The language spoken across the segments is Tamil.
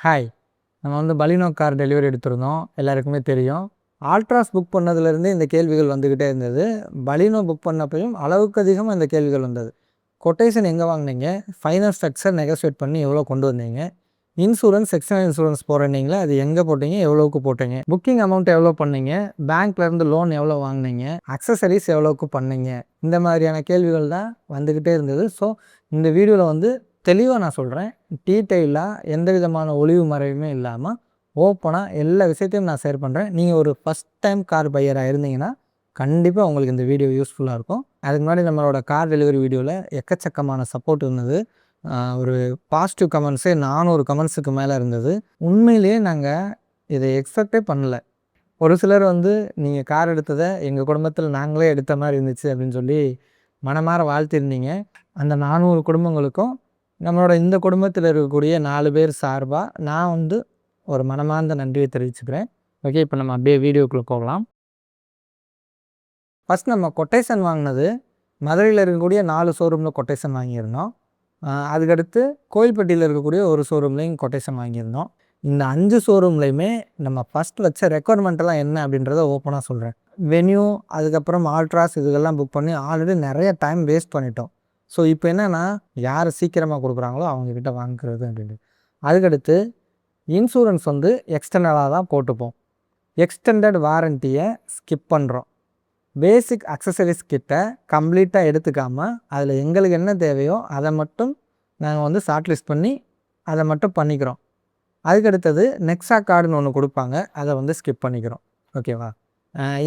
ஹாய். நம்ம பலினோ கார் டெலிவரி எடுத்திருந்தோம். எல்லாருக்குமே தெரியும். ஆல்ட்ராஸ் புக் பண்ணதுலேருந்தே இந்த கேள்விகள் வந்துக்கிட்டே இருந்தது. பலினோ புக் பண்ணப்பயும் அளவுக்கு அதிகமாக இந்த கேள்விகள் வந்தது. கொட்டேஷன் எங்கே வாங்கினீங்க? ஃபைனல் ஸ்ட்ரக்சர் நெகோசியேட் பண்ணி எவ்வளோ கொண்டு வந்தீங்க? இன்சூரன்ஸ் எக்ஸ்டர்னல் இன்சூரன்ஸ் போடுறீங்களா? அது எங்கே போட்டீங்க? எவ்வளோக்கு போட்டீங்க? புக்கிங் அமௌண்ட் எவ்வளோ பண்ணீங்க? பேங்க்லேருந்து லோன் எவ்வளோ வாங்கினீங்க? அக்சசரிஸ் எவ்வளோக்கு பண்ணீங்க? இந்த மாதிரியான கேள்விகள் தான் வந்துக்கிட்டே இருந்தது. ஸோ இந்த வீடியோவில் தெளிவாக நான் சொல்கிறேன். டீட்டெயிலாக எந்த விதமான ஒளிவு மறைவுமே இல்லாமல் ஓப்பனாக எல்லா விஷயத்தையும் நான் ஷேர் பண்ணுறேன். நீங்கள் ஒரு ஃபஸ்ட் டைம் கார் பையராக இருந்தீங்கன்னா கண்டிப்பாக உங்களுக்கு இந்த வீடியோ யூஸ்ஃபுல்லாக இருக்கும். அதுக்கு முன்னாடி நம்மளோட கார் டெலிவரி வீடியோவில் எக்கச்சக்கமான சப்போர்ட் இருந்தது. ஒரு பாசிட்டிவ் கமெண்ட்ஸே 400 கமெண்ட்ஸுக்கு மேலே இருந்தது. உண்மையிலேயே நாங்கள் இதை எக்ஸ்பெக்டே பண்ணல. ஒரு சிலர் நீங்கள் கார் எடுத்ததை எங்கள் குடும்பத்தில் நாங்களே எடுத்த மாதிரி இருந்துச்சு அப்படின்னு சொல்லி மனமாற வாழ்த்திருந்தீங்க. அந்த 400 குடும்பங்களுக்கும் நம்மளோட இந்த குடும்பத்தில் இருக்கக்கூடிய 4 பேர் சார்பாக நான் ஒரு மனமார்ந்த நன்றியை தெரிவிச்சுக்கிறேன். ஓகே, இப்போ நம்ம அப்படியே வீடியோக்குள்ளே போகலாம். ஃபஸ்ட் நம்ம கொட்டேஷன் வாங்கினது மதுரையில் இருக்கக்கூடிய 4 ஷோரூமில் கொட்டேஷன் வாங்கியிருந்தோம். அதுக்கடுத்து கோயில்பட்டியில் இருக்கக்கூடிய ஒரு ஷோரூம்லேயும் கொட்டேஷன் வாங்கியிருந்தோம். இந்த 5 ஷோரூம்லேயுமே நம்ம ஃபஸ்ட் வச்ச ரெக்குவயர்மெண்ட்டெல்லாம் என்ன அப்படின்றத ஓப்பனாக சொல்கிறேன். வென்யூ, அதுக்கப்புறம் ஆல்ட்ராஸ் இதுக்கெல்லாம் புக் பண்ணி ஆல்ரெடி நிறைய டைம் வேஸ்ட் பண்ணிட்டோம். ஸோ இப்போ என்னென்னா யார் சீக்கிரமாக கொடுக்குறாங்களோ அவங்கக்கிட்ட வாங்கிக்கிறது அப்படின்னு. அதுக்கடுத்து இன்சூரன்ஸ் எக்ஸ்டர்னலாக தான் போட்டுப்போம். எக்ஸ்டெண்டட் வாரண்டியை ஸ்கிப் பண்ணுறோம். பேசிக் அக்சசரிஸ் கிட்ட கம்ப்ளீட்டாக எடுத்துக்காமல் அதில் எங்களுக்கு என்ன தேவையோ அதை மட்டும் நாங்கள் ஷார்ட் லிஸ்ட் பண்ணி அதை மட்டும் பண்ணிக்கிறோம். அதுக்கடுத்தது நெக்ஸா கார்டுன்னு ஒன்று கொடுப்பாங்க, அதை ஸ்கிப் பண்ணிக்கிறோம். ஓகேவா?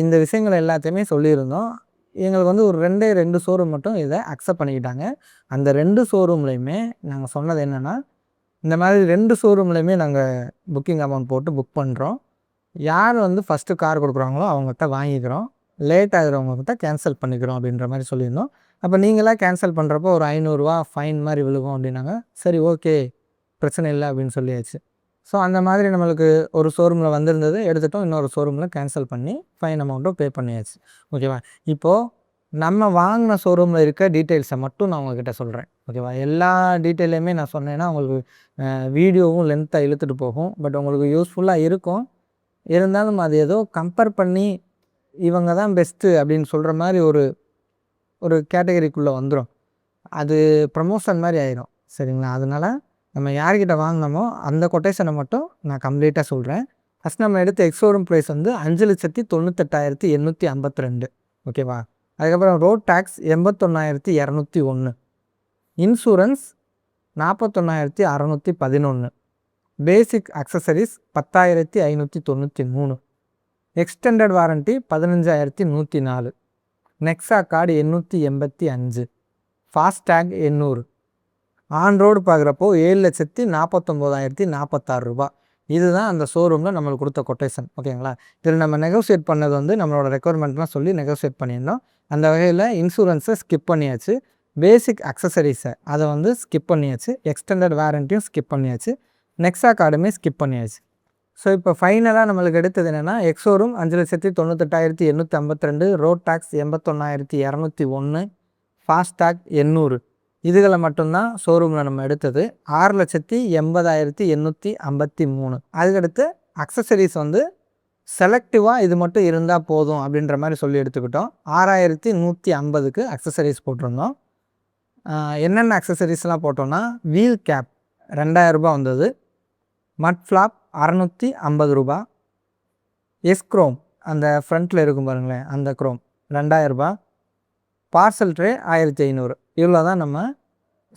இந்த விஷயங்கள் எல்லாத்தையுமே சொல்லியிருந்தோம். எங்களுக்கு ஒரு 2 ஷோரூம் மட்டும் இதை அக்செப்ட் பண்ணிக்கிட்டாங்க. அந்த 2 ஷோரூம்லேயுமே நாங்கள் சொன்னது என்னென்னா, இந்த மாதிரி 2 ஷோரூம்லேயுமே நாங்கள் புக்கிங் அமௌண்ட் போட்டு புக் பண்ணுறோம். யார் ஃபஸ்ட்டு கார் கொடுக்குறாங்களோ அவங்ககிட்ட வாங்கிக்கிறோம். லேட் ஆகிறவங்கக்கிட்ட கேன்சல் பண்ணிக்கிறோம் அப்படின்ற மாதிரி சொல்லியிருந்தோம். அப்போ நீங்களாக கேன்சல் பண்ணுறப்போ ஒரு ரூ. 500 ஃபைன் மாதிரி விழுகும் அப்படின்னாங்க. சரி, ஓகே, பிரச்சனை இல்லை அப்படின்னு சொல்லியாச்சு. ஸோ அந்த மாதிரி நம்மளுக்கு ஒரு ஷோரூமில் வந்திருந்தது எடுத்துகிட்டோம். இன்னொரு ஷோரூமில் கேன்சல் பண்ணி ஃபைன் அமௌண்ட்டும் பே பண்ணியாச்சு. ஓகேவா? இப்போது நம்ம வாங்கின ஷோரூமில் இருக்க டீட்டெயில்ஸை மட்டும் நான் உங்கள்கிட்ட சொல்கிறேன். ஓகேவா? எல்லா டீட்டெயிலையுமே நான் சொன்னேன்னா உங்களுக்கு வீடியோவும் லென்த்தாக இழுத்துட்டு போகும். பட் உங்களுக்கு யூஸ்ஃபுல்லாக இருக்கும். இருந்தாலும் அது ஏதோ கம்பேர் பண்ணி இவங்க தான் பெஸ்ட்டு அப்படின்னு சொல்கிற மாதிரி ஒரு கேட்டகரிக்குள்ளே வந்துடும். அது ப்ரமோஷன் மாதிரி ஆயிரும். சரிங்களா? அதனால் நம்ம யார்கிட்ட வாங்கினோமோ அந்த கொட்டேஷனை மட்டும் நான் கம்ப்ளீட்டாக சொல்கிறேன். ஃபஸ்ட் நம்ம எடுத்த எக்ஸோரூம் ப்ரைஸ் 5,98,852. ஓகேவா? அதுக்கப்புறம் road tax 81,201. Insurance 41,611. Basic accessories 10,593. Extended warranty 15,104. Nexa card 885. FASTag 800. On road பார்க்குறப்போ 7,49,046 ரூபா. இதுதான் அந்த ஷோரூமில் நம்மளுக்கு கொடுத்த கொட்டேஷன். ஓகேங்களா? இதில் நம்ம நெகோசியேட் பண்ணது நம்மளோட ரெக்குவயர்மெண்ட்லாம் சொல்லி நெகோசியேட் பண்ணியிருந்தோம். அந்த வகையில் இன்சூரன்ஸை ஸ்கிப் பண்ணியாச்சு. பேசிக் அக்சசரிஸை அதை ஸ்கிப் பண்ணியாச்சு. எக்ஸ்டெண்டட் வாரண்ட்டியும் ஸ்கிப் பண்ணியாச்சு. நெக்ஸா கார்டுமே ஸ்கிப் பண்ணியாச்சு. ஸோ இப்போ ஃபைனலாக நம்மளுக்கு எடுத்தது என்னென்னா, எக்ஸோரூம் 5,98,852, ரோட் டேக்ஸ் 81,201, ஃபாஸ்டேக் 800. இதுகளை மட்டும்தான் ஷோரூமில் நம்ம எடுத்தது. 6,80,853. அதுக்கடுத்து அக்சசரிஸ் செலக்டிவாக இது மட்டும் இருந்தால் போதும் அப்படின்ற மாதிரி சொல்லி எடுத்துக்கிட்டோம். 6,150க்கு அக்சசரிஸ் போட்டிருந்தோம். என்னென்ன அக்சசரிஸ்லாம் போட்டோம்னா, வீல் கேப் 2,000 ரூபா வந்தது. மட் ஃப்ளாப் 650 ரூபா. எஸ்க்ரோம் அந்த ஃப்ரண்ட்டில் இருக்கும் பாருங்களேன், அந்த க்ரோம் 2,000 ரூபா. Parcel tray 1,500. இவ்வளோ தான் நம்ம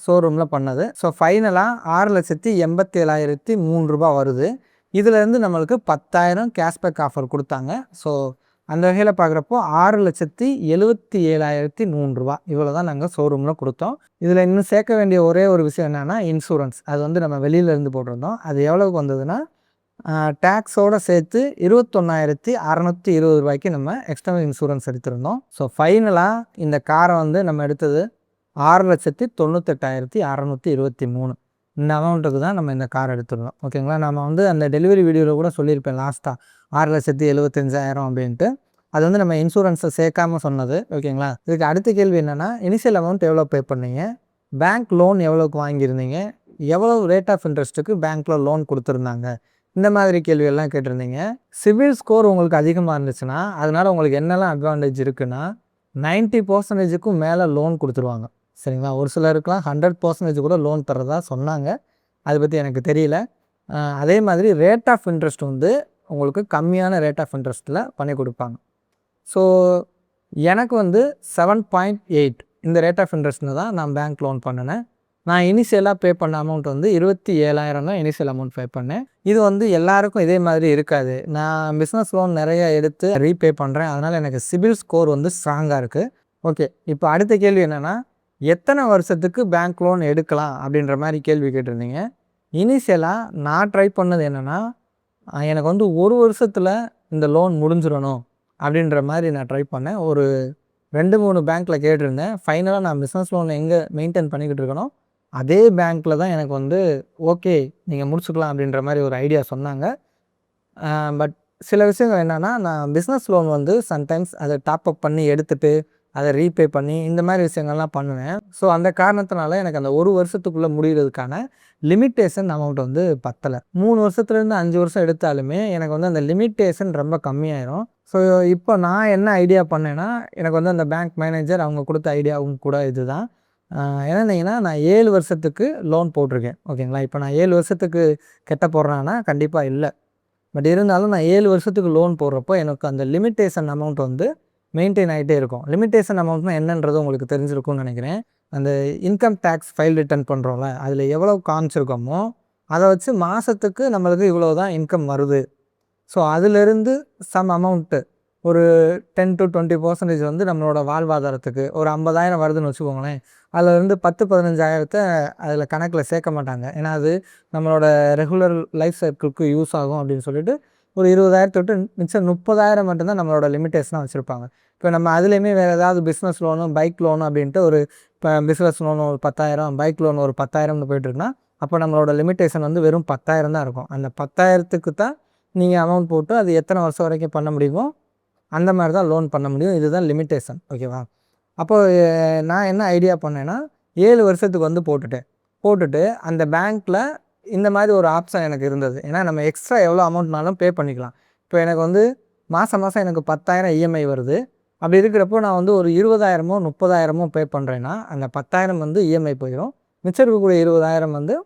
ஷோரூமில் பண்ணது. ஸோ ஃபைனலாக 6,87,003 ரூபா வருது. இதிலேருந்து நம்மளுக்கு 10,000 கேஷ்பேக் ஆஃபர் கொடுத்தாங்க. ஸோ அந்த வகையில் பார்க்குறப்போ 6,77,003 ரூபா இவ்வளோ தான் நாங்கள் ஷோரூமில் கொடுத்தோம். இதில் இன்னும் சேர்க்க வேண்டிய ஒரே ஒரு விஷயம் என்னென்னா, இன்சூரன்ஸ். அது நம்ம வெளியிலேருந்து போட்டிருந்தோம். அது எவ்வளோக்கு வந்ததுன்னா, டேக்ஸோடு சேர்த்து 21,620 ரூபாய்க்கு நம்ம எக்ஸ்டர்னல் இன்சூரன்ஸ் எடுத்திருந்தோம். ஸோ ஃபைனலாக இந்த காரை நம்ம எடுத்தது 6,98,623. இந்த அமௌண்ட்டுக்கு தான் நம்ம இந்த கார் எடுத்துருந்தோம். ஓகேங்களா? நம்ம அந்த டெலிவரி வீடியோவில் கூட சொல்லியிருப்பேன் லாஸ்ட்டாக 6,75,000 அப்படின்ட்டு. அது நம்ம இன்சூரன்ஸை சேர்க்காமல் சொன்னது. ஓகேங்களா? இதுக்கு அடுத்த கேள்வி என்னென்னா, இனிஷியல் அமௌண்ட் எவ்வளோ பே பண்ணீங்க? பேங்க் லோன் எவ்வளோக்கு வாங்கியிருந்தீங்க? எவ்வளவு ரேட் ஆஃப் இன்ட்ரெஸ்ட்டுக்கு பேங்க்கில் லோன் கொடுத்துருந்தாங்க, இந்த மாதிரி கேள்வியெல்லாம் கேட்டிருந்தீங்க. சிபில் ஸ்கோர் உங்களுக்கு அதிகமாக இருந்துச்சுன்னா அதனால் உங்களுக்கு என்னெல்லாம் அட்வான்டேஜ் இருக்குன்னா 90%க்கும் மேலே லோன் கொடுத்துருவாங்க. சரிங்களா? ஒரு சிலருக்குலாம் 100% கூட லோன் தர்றதா சொன்னாங்க. அதை பற்றி எனக்கு தெரியல. அதே மாதிரி ரேட் ஆஃப் இன்ட்ரெஸ்ட் வந்து உங்களுக்கு கம்மியான ரேட் ஆஃப் இன்ட்ரெஸ்ட்டில் பண்ணி கொடுப்பாங்க. ஸோ எனக்கு வந்து 7.8 இந்த ரேட் ஆஃப் இன்ட்ரெஸ்ட்டில் தான் நான் பேங்க் லோன் பண்ணினேன். நான் இனிஷியலாக பே பண்ண அமௌண்ட் வந்து 27,000 தான் இனிஷியல் அமௌண்ட் பே பண்ணேன். இது வந்து எல்லாருக்கும் இதே மாதிரி இருக்காது. நான் பிஸ்னஸ் லோன் நிறைய எடுத்து ரீபே பண்ணுறேன். அதனால் எனக்கு சிபில் ஸ்கோர் வந்து ஸ்ட்ராங்காக இருக்குது. ஓகே, இப்போ அடுத்த கேள்வி என்னென்னா, எத்தனை வருஷத்துக்கு பேங்க் லோன் எடுக்கலாம் அப்படின்ற மாதிரி கேள்வி கேட்டிருந்தீங்க. இனிஷியலாக நான் ட்ரை பண்ணது என்னென்னா, எனக்கு வந்து 1 வருஷத்தில் இந்த லோன் முடிஞ்சிடணும் அப்படின்ற மாதிரி நான் ட்ரை பண்ணேன். ஒரு 2-3 பேங்க்கில் கேட்டிருந்தேன். ஃபைனலாக நான் பிஸ்னஸ் லோன் எங்கே மெயின்டைன் பண்ணிக்கிட்டு இருக்கனோ அதே பேங்க்கில் தான் எனக்கு வந்து ஓகே நீங்கள் முடிச்சுக்கலாம் அப்படின்ற மாதிரி ஒரு ஐடியா சொன்னாங்க. பட் சில விஷயங்கள் என்னென்னா, நான் பிஸ்னஸ் லோன் வந்து சம்டைம்ஸ் அதை டாப் அப் பண்ணி எடுத்துகிட்டு அதை ரீபே பண்ணி இந்த மாதிரி விஷயங்கள்லாம் பண்ணுவேன். ஸோ அந்த காரணத்தினால எனக்கு அந்த 1 வருஷத்துக்குள்ளே முடிகிறதுக்கான லிமிட்டேஷன் அமௌண்ட் வந்து பத்தலை. 3 வருஷத்துலேருந்து 5 வருஷம் எடுத்தாலுமே எனக்கு வந்து அந்த லிமிட்டேஷன் ரொம்ப கம்மியாயிரும். ஸோ இப்போ நான் என்ன ஐடியா பண்ணேன்னா, எனக்கு வந்து அந்த பேங்க் மேனேஜர் அவங்க கொடுத்த ஐடியாவும் கூட இதுதான். என்னன்னீங்கன்னா, நான் 7 வருஷத்துக்கு லோன் போட்டிருக்கேன். ஓகேங்களா? இப்போ நான் 7 வருஷத்துக்கு கட்ட போடுறேன்னா கண்டிப்பாக இல்லை. பட் இருந்தாலும் நான் 7 வருஷத்துக்கு லோன் போடுறப்போ எனக்கு அந்த லிமிட்டேஷன் அமௌண்ட் வந்து மெயின்டைன் ஆகிட்டே இருக்கும். லிமிட்டேஷன் அமௌண்ட்னா என்னன்றது உங்களுக்கு தெரிஞ்சிருக்கும்னு நினைக்கிறேன். அந்த இன்கம் டேக்ஸ் ஃபைல் ரிட்டர்ன் பண்ணுறோம்ல, அதில் எவ்வளோ காமிச்சிருக்கோமோ அதை வச்சு மாதத்துக்கு நம்மளுக்கு இவ்வளோ தான் இன்கம் வருது. ஸோ அதிலிருந்து சம் அமௌண்ட்டு ஒரு 10 to 20% வந்து நம்மளோட வாழ்வாதாரத்துக்கு ஒரு 50,000 வருதுன்னு வச்சுக்கோங்களேன். அதிலேருந்து 10-15,000 அதில் கணக்கில் சேர்க்க மாட்டாங்க. ஏன்னா அது நம்மளோட ரெகுலர் லைஃப் சைக்கிளுக்கு யூஸ் ஆகும் அப்படின்னு சொல்லிட்டு ஒரு 20,000 தொட்டு மிச்சம் 30,000 மட்டும்தான் நம்மளோட லிமிட்டேஷனாக வச்சுருப்பாங்க. இப்போ நம்ம அதுலேயுமே வேறு ஏதாவது பிஸ்னஸ் லோனு, பைக் லோனு அப்படின்ட்டு ஒரு இப்போ பிஸ்னஸ் லோன் ஒரு 10,000, பைக் லோன் ஒரு 10,000ன்னு போய்ட்டுருக்குன்னா அப்போ நம்மளோட லிமிட்டேஷன் வந்து வெறும் 10,000 தான் இருக்கும். அந்த 10,000க்கு தான் நீங்கள் அமௌண்ட் போட்டு அது எத்தனை வருஷம் வரைக்கும் பண்ண முடியுமோ அந்த மாதிரி தான் லோன் பண்ண முடியும். இதுதான் லிமிட்டேஷன். ஓகேவா? அப்போது நான் என்ன ஐடியா பண்ணேன்னா 7 வருஷத்துக்கு வந்து போட்டுட்டு அந்த பேங்க்கில் இந்த மாதிரி ஒரு ஆப்ஷன் எனக்கு இருந்தது. ஏன்னா நம்ம எக்ஸ்ட்ரா எவ்வளோ அமௌண்ட்னாலும் பே பண்ணிக்கலாம். இப்போ எனக்கு வந்து மாதம் எனக்கு 10,000 இஎம்ஐ வருது. அப்படி இருக்கிறப்போ நான் வந்து ஒரு 20,000மோ 30,000மோ பே பண்ணுறேன்னா அந்த 10,000 வந்து இஎம்ஐ போயிடும். மிச்சம் இருக்கக்கூடிய 20,000 வந்து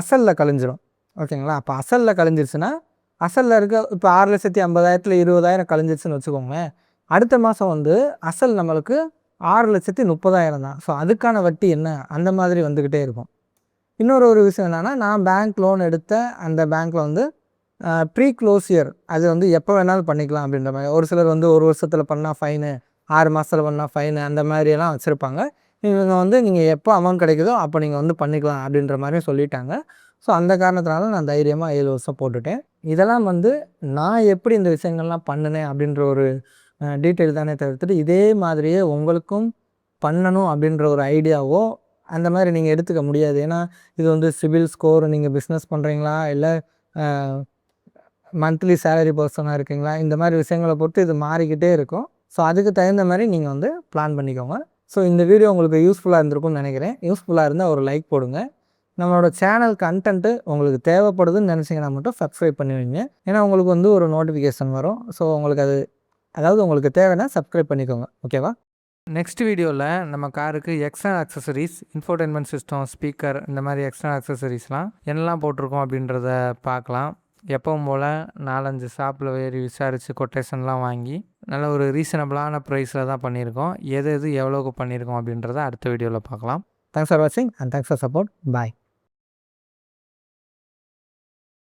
அசலில் கழிஞ்சிடும். ஓகேங்களா? அப்போ அசலில் கழிஞ்சிருச்சுன்னா அசலில் இருக்க இப்போ 6,50,000ல் 20,000 கழிஞ்சிருச்சுன்னு வச்சுக்கோங்களேன். அடுத்த மாதம் வந்து அசல் நம்மளுக்கு 6,30,000 தான். ஸோ அதுக்கான வட்டி என்ன அந்த மாதிரி வந்துக்கிட்டே இருக்கும். இன்னொரு ஒரு விஷயம் என்னென்னா, நான் பேங்க் லோன் எடுத்த அந்த பேங்க்கில் வந்து ப்ரீ க்ளோசியர் அது வந்து எப்போ வேணாலும் பண்ணிக்கலாம் அப்படின்ற மாதிரி. ஒரு சிலர் வந்து 1 வருஷத்தில் பண்ணால் ஃபைனு, 6 மாதத்தில் பண்ணால் ஃபைனு அந்த மாதிரியெல்லாம் வச்சுருப்பாங்க. இவங்க வந்து நீங்கள் எப்போ அமௌண்ட் கிடைக்குதோ அப்போ நீங்கள் வந்து பண்ணிக்கலாம் அப்படின்ற மாதிரியும் சொல்லிட்டாங்க. ஸோ அந்த காரணத்தினால நான் தைரியமாக 7 வருஷம் போட்டுட்டேன். இதெல்லாம் வந்து நான் எப்படி இந்த விஷயங்கள்லாம் பண்ணினேன் அப்படின்ற ஒரு டீட்டெயில் தானே தவிர்த்துட்டு, இதே மாதிரியே உங்களுக்கும் பண்ணணும் அப்படின்ற ஒரு ஐடியாவோ அந்த மாதிரி நீங்கள் எடுத்துக்க முடியாது. ஏன்னா இது வந்து சிபில் ஸ்கோர், நீங்கள் பிஸ்னஸ் பண்ணுறீங்களா இல்லை மந்த்லி சேலரி பர்சனாக இருக்கீங்களா, இந்த மாதிரி விஷயங்களை பொறுத்து இது மாறிக்கிட்டே இருக்கும். ஸோ அதுக்கு தகுந்த மாதிரி நீங்கள் வந்து பிளான் பண்ணிக்கோங்க. ஸோ இந்த வீடியோ உங்களுக்கு யூஸ்ஃபுல்லாக இருந்திருக்கும்னு நினைக்கிறேன். யூஸ்ஃபுல்லாக இருந்தால் ஒரு லைக் போடுங்க. நம்மளோட சேனல் கண்டென்ட்டு உங்களுக்கு தேவைப்படுதுன்னு நினச்சிங்கன்னா மட்டும் சப்ஸ்கிரைப் பண்ணி வைங்க. ஏன்னா உங்களுக்கு வந்து ஒரு நோட்டிஃபிகேஷன் வரும். ஸோ உங்களுக்கு அதாவது உங்களுக்கு தேவைன்னா சப்ஸ்கிரைப் பண்ணிக்கோங்க. ஓகேவா? நெக்ஸ்ட் வீடியோவில் நம்ம காருக்கு external accessories, infotainment system, speaker இந்த மாதிரி எக்ஸ்டர்னல் அக்சசரிஸ்லாம் என்னெல்லாம் போட்டிருக்கோம் அப்படின்றத பார்க்கலாம். எப்பவும் போல் 4-5 ஷாப்பில் ஏறி விசாரித்து கொட்டேஷன்லாம் வாங்கி நல்ல ஒரு ரீசனபிளான ப்ரைஸில் தான் பண்ணியிருக்கோம். எது எவ்வளோக்கு பண்ணியிருக்கோம் அப்படின்றத அடுத்த வீடியோவில் பார்க்கலாம். தேங்க்ஸ் ஃபார் வாட்சிங் and thanks for support. Bye.